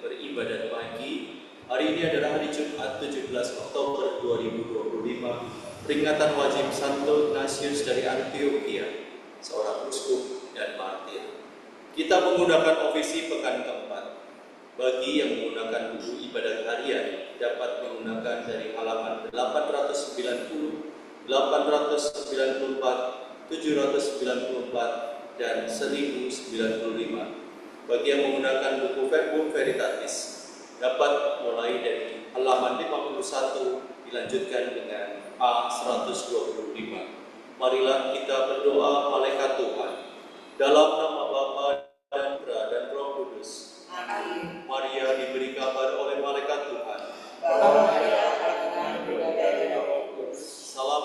beribadat pagi. Hari ini adalah hari Jumat 17 Oktober 2025, peringatan wajib Santo Ignatius dari Antioquia, seorang uskup dan martir. Kita menggunakan ofisi pekan keempat. Bagi yang menggunakan buku ibadat harian, dapat menggunakan dari halaman 890, 894, 794, dan 1095. Bagi yang menggunakan buku Verbum Veritatis, dapat mulai dari halaman 51 dilanjutkan dengan A125. Marilah kita berdoa malaikat Tuhan. Dalam nama Bapa dan Putra dan Roh Kudus. Amin. Maria diberi kabar oleh malaikat Tuhan. Salam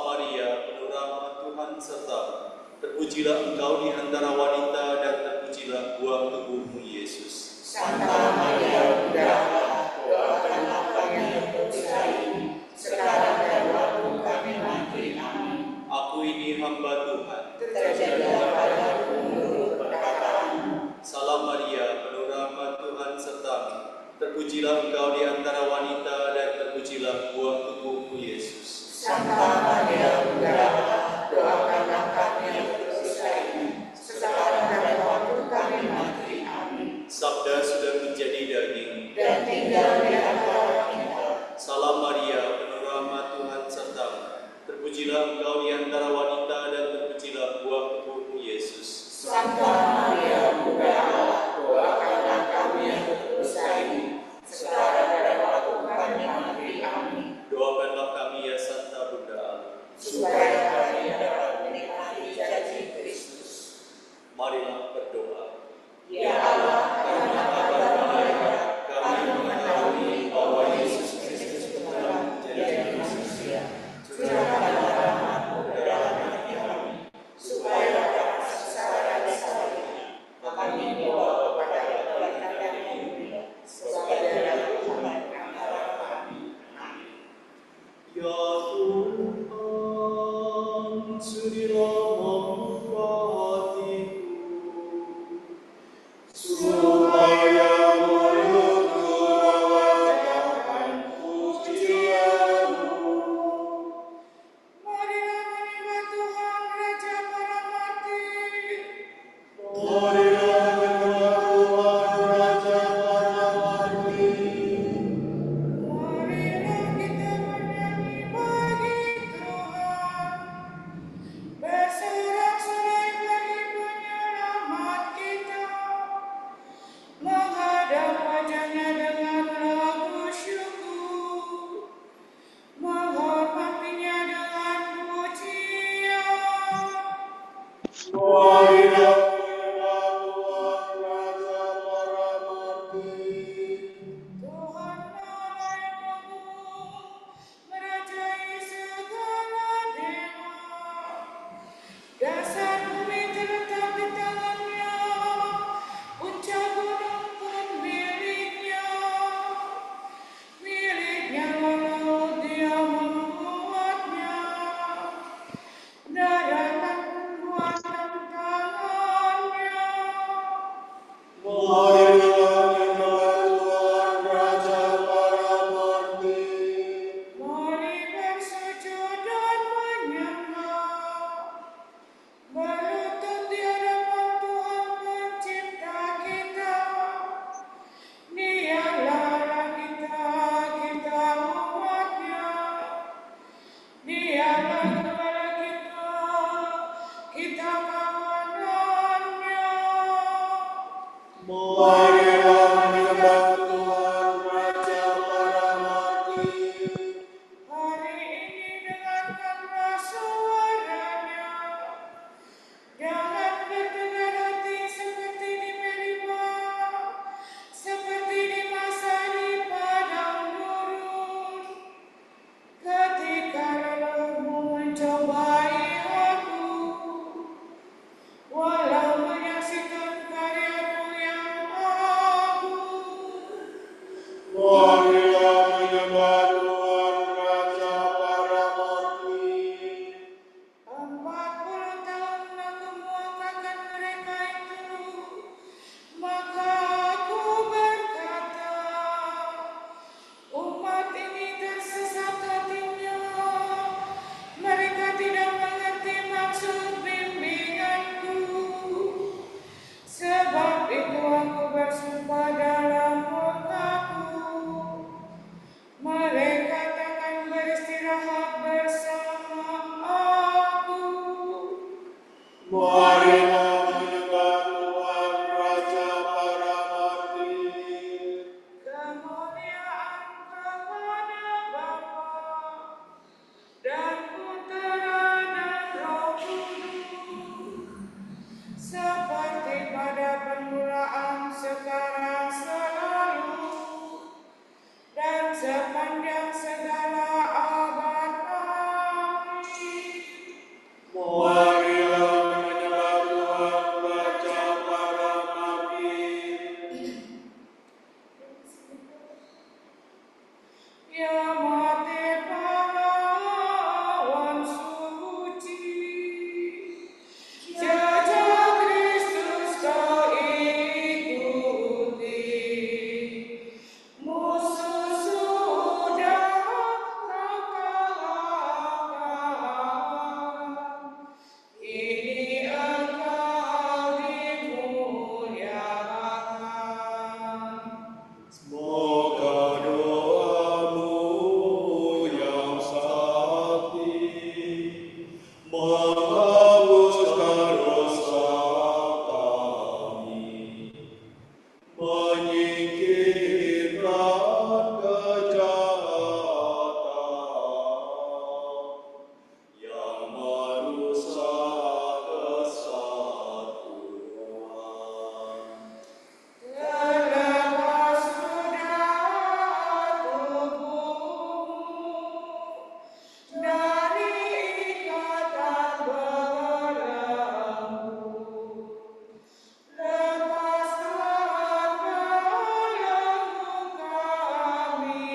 Maria, penuh rahmat Tuhan sertamu. Terpujilah engkau di antara wanita dan terpujilah buah tubuhmu Yesus. Santa Maria, Bunda Allah, doakanlah kami yang berdosa ini, sekarang dan waktu kami mati. Amin. Aku ini hamba Tuhan. Terjadilah padaku menurut perkataanmu. Salam Maria, penuh rahmat Tuhan sertamu. Terpujilah engkau di antara wanita dan terpujilah buah tubuhmu Yesus. Santa Maria, Bunda Allah, doakanlah kami yang berdosa ini, sekarang dan waktu kami mati. Amin. Sabda sudah menjadi daging dan tinggal di antara kita. Salam Maria, penuh rahmat Tuhan sertamu. Terpujilah engkau di antara wanita dan terpujilah buah tubuhmu Yesus. Santa Maria, Bunda Allah, doakanlah kami yang berdosa ini, sekarang dan waktu kami mati. Amin. Doakanlah kami ya Santa Bunda Allah, supaya kami dapat menikmati janji Kristus. Marilah berdoa. Ya Allah, karena kabar malaikat kami mengetahui bahwa Yesus Kristus telah menjadi manusia. Curahkanlah rahmat-Mu ke dalam hati kami, supaya dapat secara lestarinya kami dibawa kepada keberkatan yang mulia, sebagai dalam Tuhan antara kami. Amin. Ya Tuhan, sudilah membuka hatiku, supaya mulutku mewajarkan pujian-Mu. Marilah menyembah Tuhan, Raja para martir. Marilah menyembah Tuhan, Raja para martir. Marilah kita bernyanyi bagi Tuhan, bersorak-sorai bagi penyelamat kita, menghadap wajahnya dengan lagu syukur, menghormatinya dengan pujian. Marilah menyembah Tuhan, Raja para martir. Tuhanlah yang agung, merajai segala dewa. Dasar bumi terletak di tangannya, puncak gunung pun miliknya. Miliknya laut, Dia membuatnya, daratan buatan tangannya. Marilah menyembah Tuhan, Raja para martir. Mari bersujud dan menyembah, berlutut di hadapan Tuhan Pencipta kita. Dialah Allah kita, kita umatnya. Dialah Gembala kita kawanannya. Marilah menyembah Tuhan, Raja para martir. Hari ini dengarkanlah suaranya. Jangan bertegar hati seperti di Meribah, seperti di masa di padang gurun. Ketika leluhurmu mencobai aku, walau menyaksikan karyamu yang agung. Marilah menyembah Tuhan, Raja para martir. 40 tahun aku muakakan mereka itu, maka aku berkata, sepanjang segala abad. Amin. Marilah menyembah Tuhan, baca para nabi. Ya mati pahlawan suci, jejak Kristus kau ikuti, musuh sudah kau kalahkan, kini engkau dimuliakan. Semoga doamu yang sakti menghapuskan dosa kami, menyingkirkan kejahatan yang merusak kesatuan. Terlepas sudah tubuhmu dari ikatan belenggu, lepaskan belenggu kami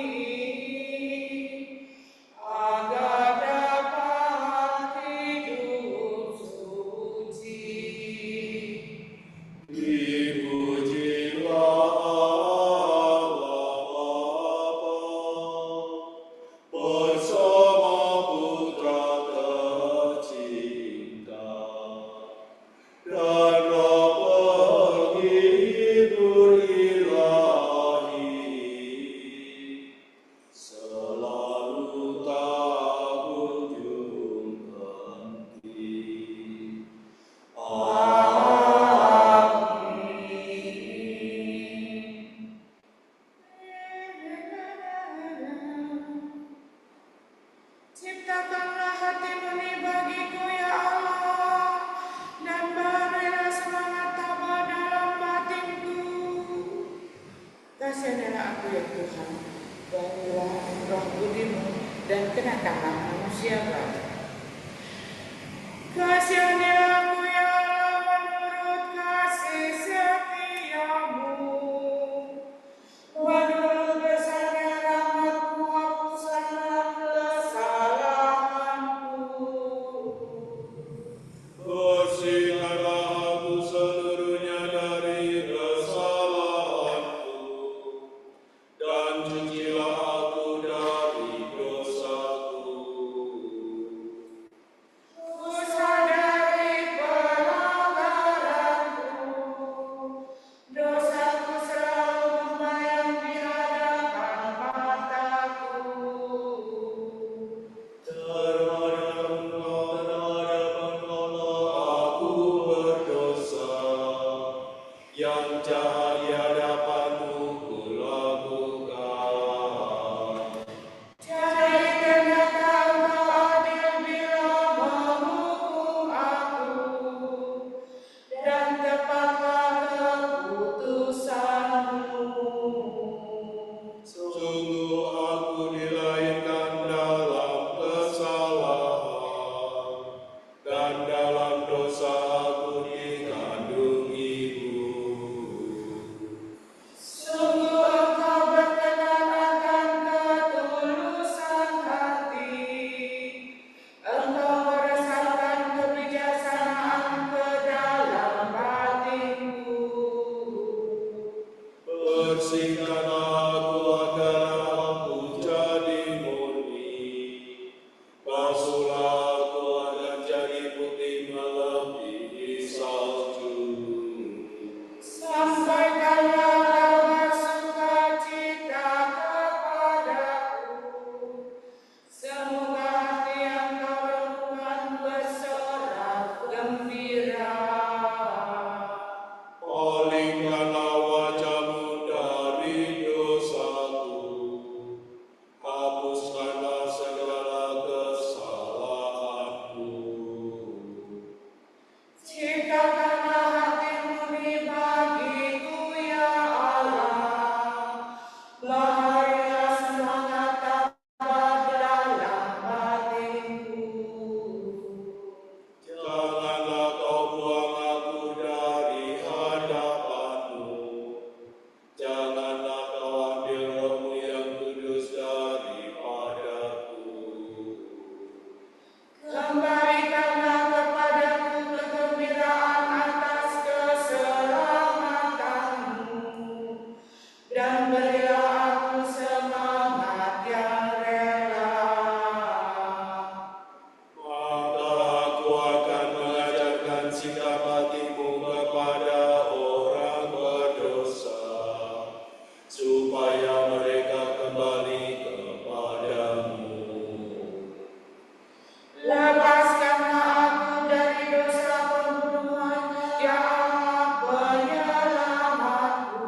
agar dapat hidup suci. Dipujilah Allah Bapa bersama Putra tercinta dan Roh Penghibur ilahi, selalu tak ujung henti. Ciptakanlah hati murni bagiku ya Allah, dan berilah semangat tabah dalam batinku. Kasihanilah aku ya Tuhan, berilah roh budimu dan kenakanlah manusia baru. Kasihanilah aku ya Allah menurut kasih setiamu. Menurut besarnya rahmat-Mu, hapuskanlah kesalahanku. Bersihkanlah aku seluruhnya dari kesalahanku, dan cucilah aku dari dosaku. Ku sadari supaya mereka kembali kepadamu. Lepaskanlah aku dari dosa pembunuhan, ya Allah penyelamatku.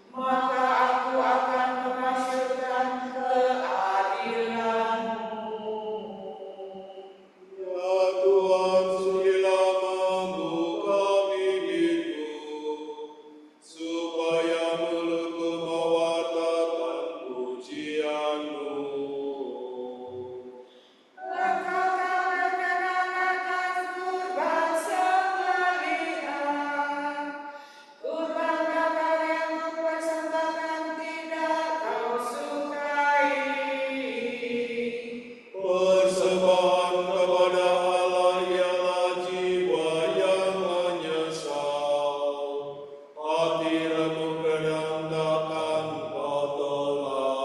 Maka aku akan memasyurkan keadilan-Mu. Ya Tuhan, surilah membuka bibirku, supaya mulutku mewartakan pujian-Mu. Engkau tak berkenan atas kurban sembelihan. Kurban bakar yang kupersembahkan tidak Kau sukai. Persembahan kepada Allah ialah jiwa yang menyesal, hati remuk dan takkan Kau tolak.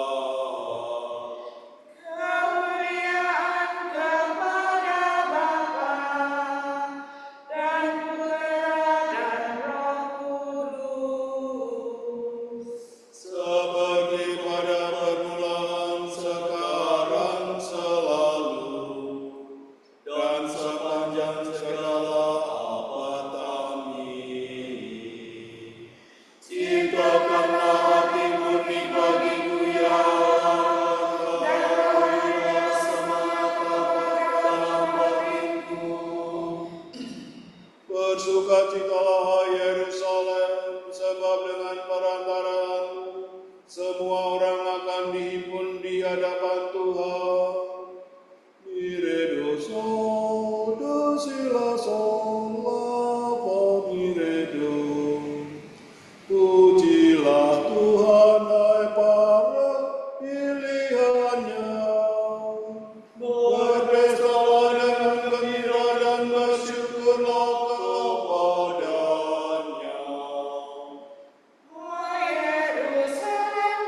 Kemuliaan kepada Bapa dan Putra dan Roh Kudus. Seperti pada permulaan, sekarang, selalu, dan sepanjang segala abad. Amin. Ciptakanlah hati murni bagiku, ya Allah, dan rohanilah semangat kokoh dalam batinku. Bersukacitalah, hai Yerusalem, sebab dengan perantaraan semua orang akan dihimpun di hadapan Tuhan. Miredo sila sola miredo. Pujilah Tuhan, hai para pilihannya. Berpestalah dengan gembira dan bersyukurlah kepadanya. Oh Yerusalem,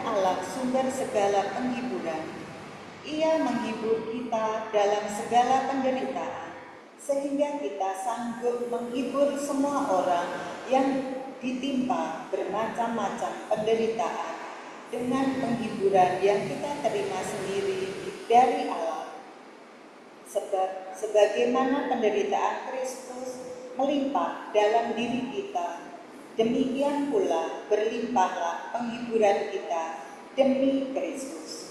Allah sumber segala penghiburan. Ia menghibur kita dalam segala penderitaan, sehingga kita sanggup menghibur semua orang yang ditimpa bermacam-macam penderitaan dengan penghiburan yang kita terima sendiri dari Allah. Sebab sebagaimana penderitaan Kristus melimpah dalam diri kita, demikian pula berlimpahlah penghiburan kita demi Kristus.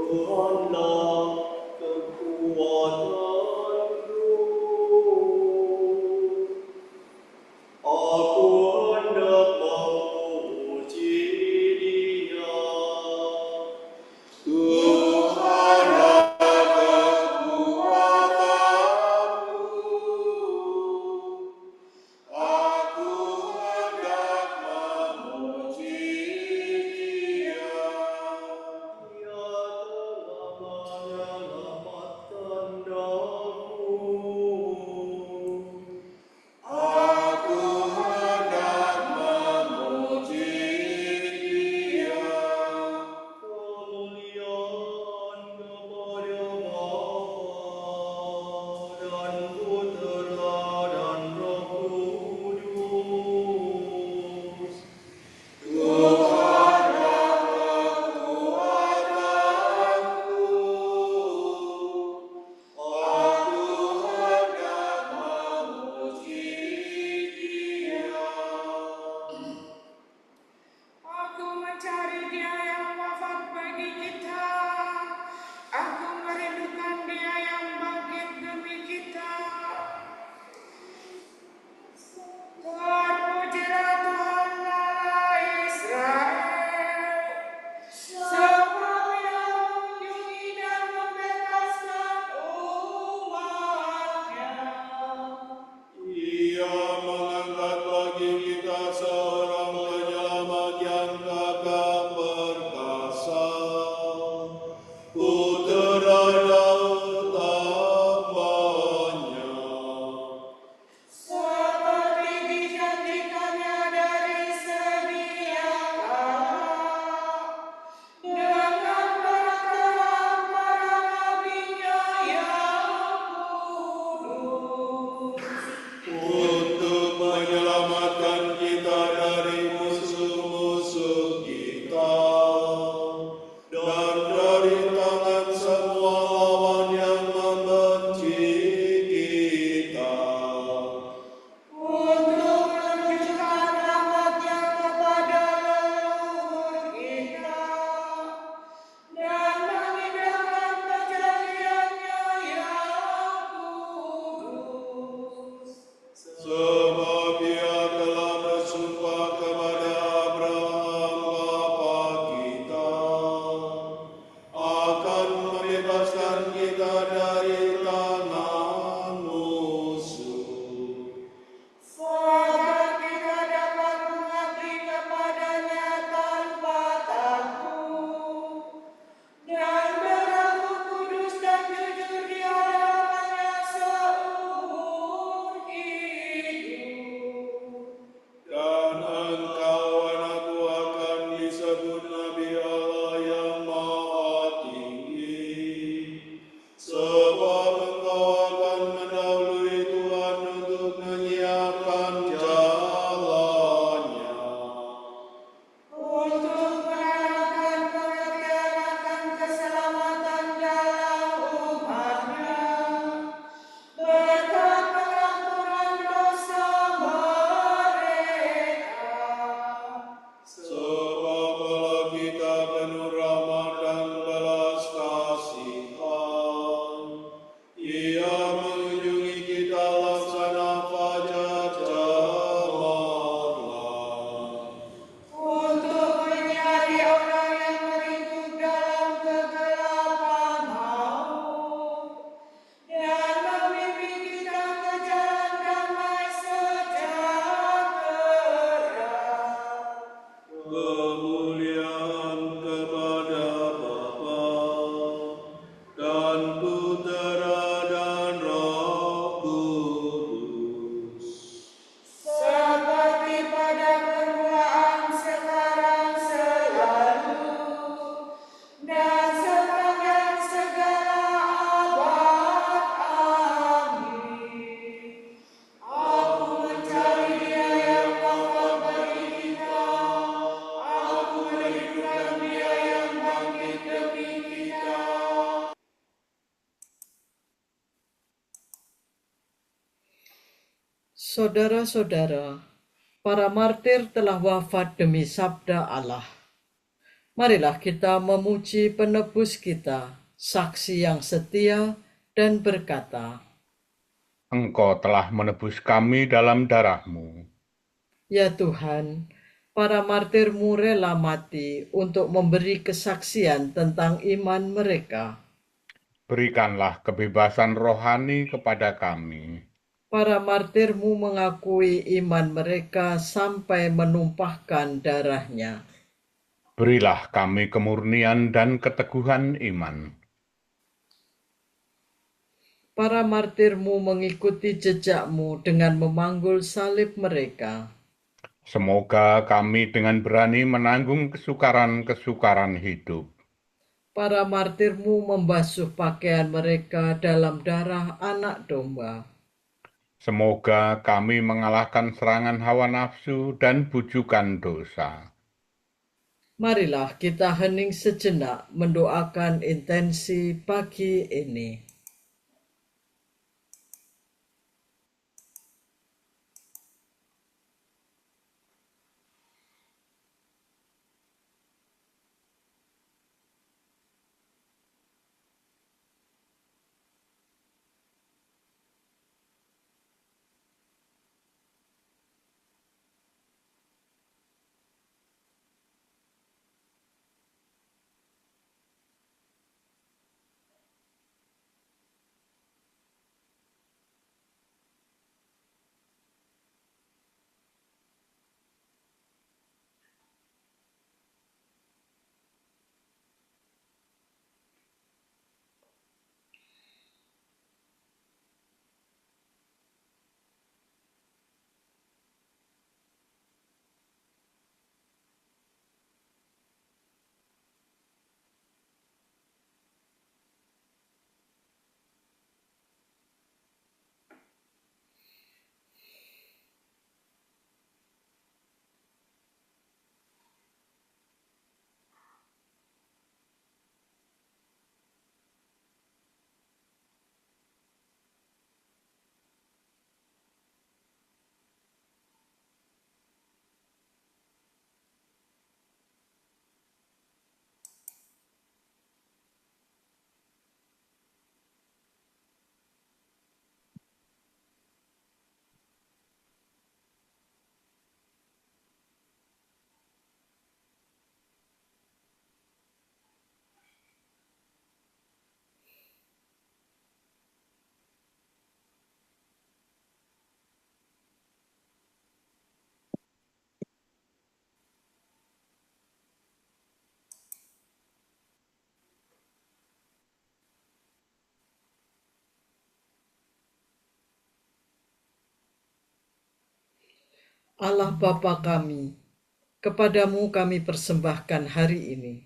Tuhanlah kekuatanku, aku hendak Saudara-saudara, para martir telah wafat demi sabda Allah. Marilah kita memuji penebus kita, saksi yang setia dan berkata, Engkau telah menebus kami dalam darah-Mu. Ya Tuhan, para martir-Mu rela mati untuk memberi kesaksian tentang iman mereka. Berikanlah kebebasan rohani kepada kami. Para martir-Mu mengakui iman mereka sampai menumpahkan darahnya. Berilah kami kemurnian dan keteguhan iman. Para martir-Mu mengikuti jejak-Mu dengan memanggul salib mereka. Semoga kami dengan berani menanggung kesukaran-kesukaran hidup. Para martir-Mu membasuh pakaian mereka dalam darah anak domba. Semoga kami mengalahkan serangan hawa nafsu dan bujukan dosa. Marilah kita hening sejenak mendoakan intensi pagi ini. Allah Bapa kami, kepadamu kami persembahkan hari ini.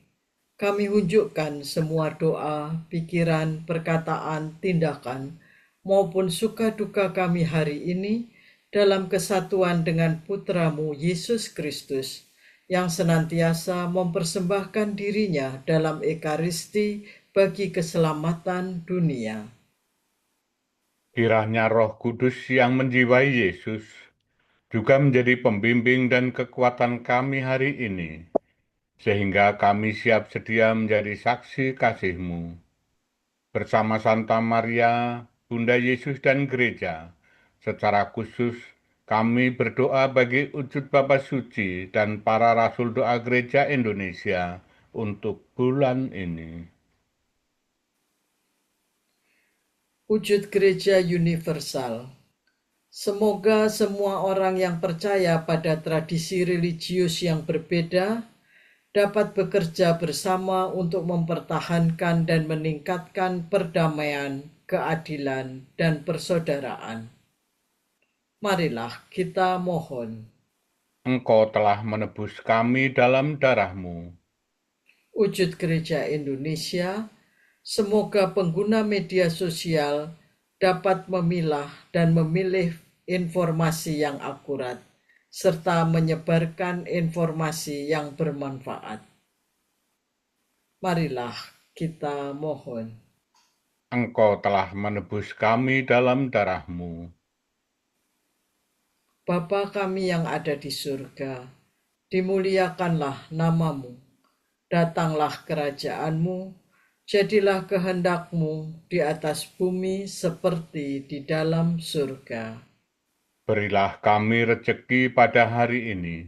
Kami hunjukkan semua doa, pikiran, perkataan, tindakan, maupun suka duka kami hari ini dalam kesatuan dengan Putramu Yesus Kristus, yang senantiasa mempersembahkan dirinya dalam Ekaristi bagi keselamatan dunia. Kiranya Roh Kudus yang menjiwai Yesus juga menjadi pembimbing dan kekuatan kami hari ini, sehingga kami siap sedia menjadi saksi kasih-Mu. Bersama Santa Maria, Bunda Yesus dan Gereja, secara khusus kami berdoa bagi wujud Bapa Suci dan para Rasul Doa Gereja Indonesia untuk bulan ini. Wujud Gereja Universal. Semoga semua orang yang percaya pada tradisi religius yang berbeda dapat bekerja bersama untuk mempertahankan dan meningkatkan perdamaian, keadilan, dan persaudaraan. Marilah kita mohon. Engkau telah menebus kami dalam darah-Mu. Wujud Gereja Indonesia, semoga pengguna media sosial dapat memilah dan memilih informasi yang akurat, serta menyebarkan informasi yang bermanfaat. Marilah kita mohon. Engkau telah menebus kami dalam darah-Mu. Bapa kami yang ada di surga, dimuliakanlah namamu, datanglah kerajaanmu, jadilah kehendakmu di atas bumi seperti di dalam surga. Berilah kami rejeki pada hari ini,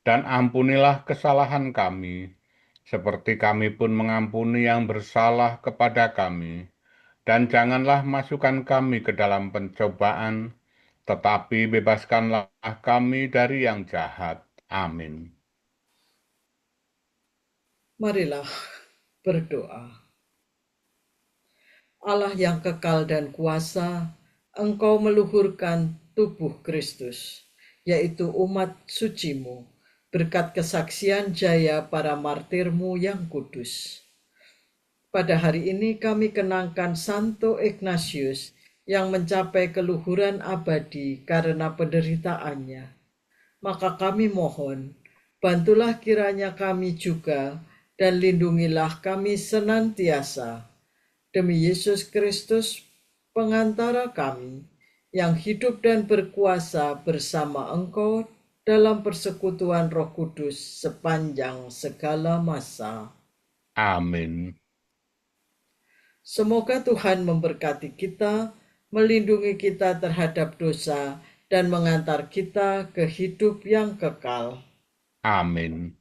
dan ampunilah kesalahan kami, seperti kami pun mengampuni yang bersalah kepada kami. Dan janganlah masukkan kami ke dalam pencobaan, tetapi bebaskanlah kami dari yang jahat. Amin. Marilah berdoa. Allah yang kekal dan kuasa, Engkau meluhurkan tubuh Kristus, yaitu umat sucimu, berkat kesaksian jaya para martirmu yang kudus. Pada hari ini kami kenangkan Santo Ignatius yang mencapai keluhuran abadi karena penderitaannya. Maka kami mohon, bantulah kiranya kami juga dan lindungilah kami senantiasa. Demi Yesus Kristus, pengantara kami, yang hidup dan berkuasa bersama Engkau dalam persekutuan Roh Kudus sepanjang segala masa. Amin. Semoga Tuhan memberkati kita, melindungi kita terhadap dosa, dan mengantar kita ke hidup yang kekal. Amin.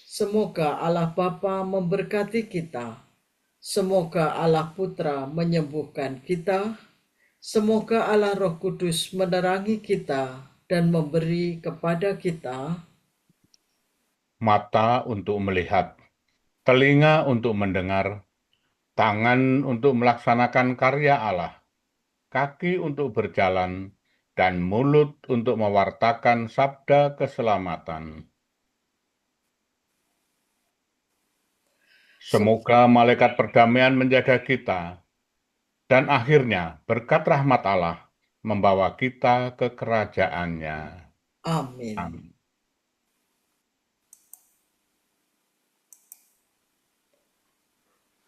Semoga Allah Bapa memberkati kita. Semoga Allah Putra menyembuhkan kita. Semoga Allah Roh Kudus menerangi kita dan memberi kepada kita Mata untuk melihat, telinga untuk mendengar, tangan untuk melaksanakan karya Allah, kaki untuk berjalan, dan mulut untuk mewartakan sabda keselamatan. Semoga malaikat perdamaian menjaga kita, dan akhirnya berkat rahmat Allah membawa kita ke kerajaannya. Amin. Amin.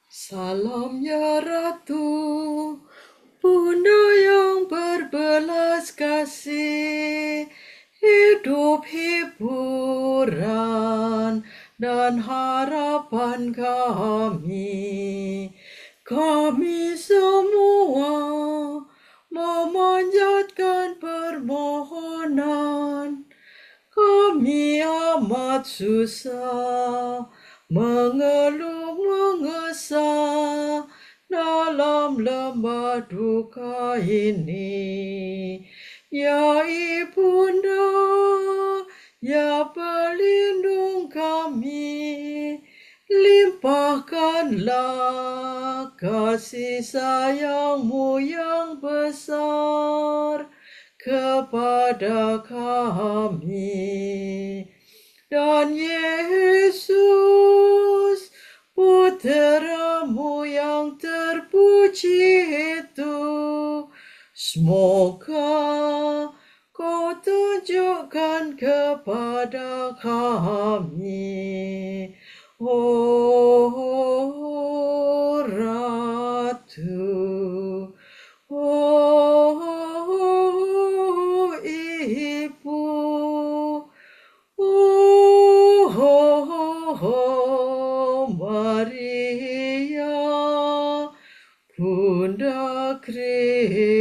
Salam ya Ratu, Bunda yang berbelas kasih, hidup hiburan dan harapan kami. Kami semua memanjatkan permohonan. Kami amat susah, mengeluh mengesah dalam lembah duka ini. Ya Ibunda, ya pelindung kami, limpahkanlah kasih sayang-Mu yang besar kepada kami. Dan Yesus, Putra-Mu yang terpuji itu, semoga Kau tunjukkan kepada kami, oh Ratu, oh Ibu, oh Maria, Bunda Kristus.